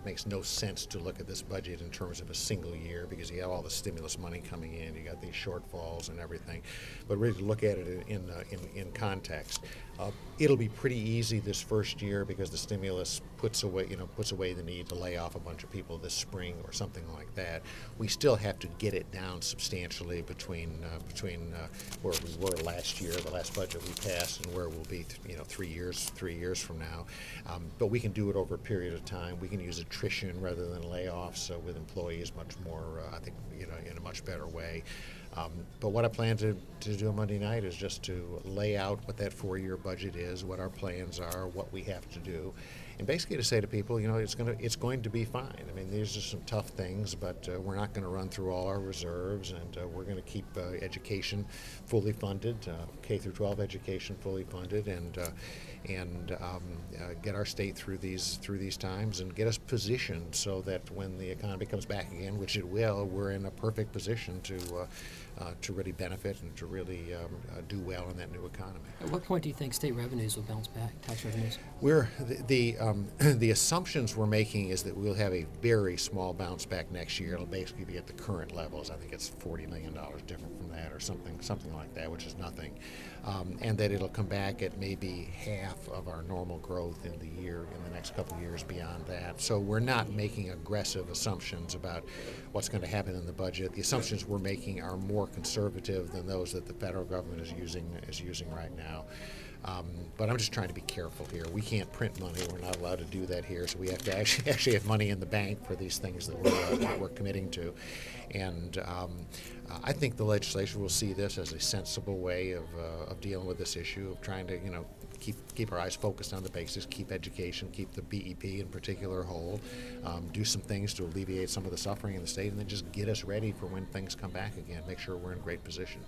it makes no sense to look at this budget in terms of a single year because you have all the stimulus money coming in, you got these shortfalls and everything, but really to look at it in context. It'll be pretty easy this first year because the stimulus puts away the need to lay off a bunch of people this spring or something like that. We still have to get it down substantially between where we were last year, the last budget we passed, and where we'll be 3 years from now. But we can do it over a period of time. We can use attrition rather than layoffs with employees much more, I think, in a much better way. But what I plan to do on Monday night is just to lay out what that 4-year budget is, what our plans are, what we have to do, and basically to say to people, it's going to be fine. I mean, these are some tough things, but we're not going to run through all our reserves, and we're going to keep education fully funded, K through 12 education fully funded, and get our state through these times and get us positioned so that when the economy comes back again, which it will, we're in a perfect position to really benefit and to really do well in that new economy. At what point do you think state revenues will bounce back, tax revenues? The assumptions we're making is that we'll have a very small bounce back next year. It'll basically be at the current levels. I think it's $40 million different from that or something like that, which is nothing. And that it'll come back at maybe half of our normal growth in the next couple of years beyond that. So we're not making aggressive assumptions about what's going to happen in the budget. The assumptions we're making are more conservative than those that the federal government is using right now. But I'm just trying to be careful here. We can't print money. We're not allowed to do that here. So we have to actually have money in the bank for these things that we're committing to. And I think the legislature will see this as a sensible way of dealing with this issue, of trying to keep our eyes focused on the basics, keep education, keep the BEP in particular whole, do some things to alleviate some of the suffering in the state, and then just get us ready for when things come back again. Make sure we're in great position.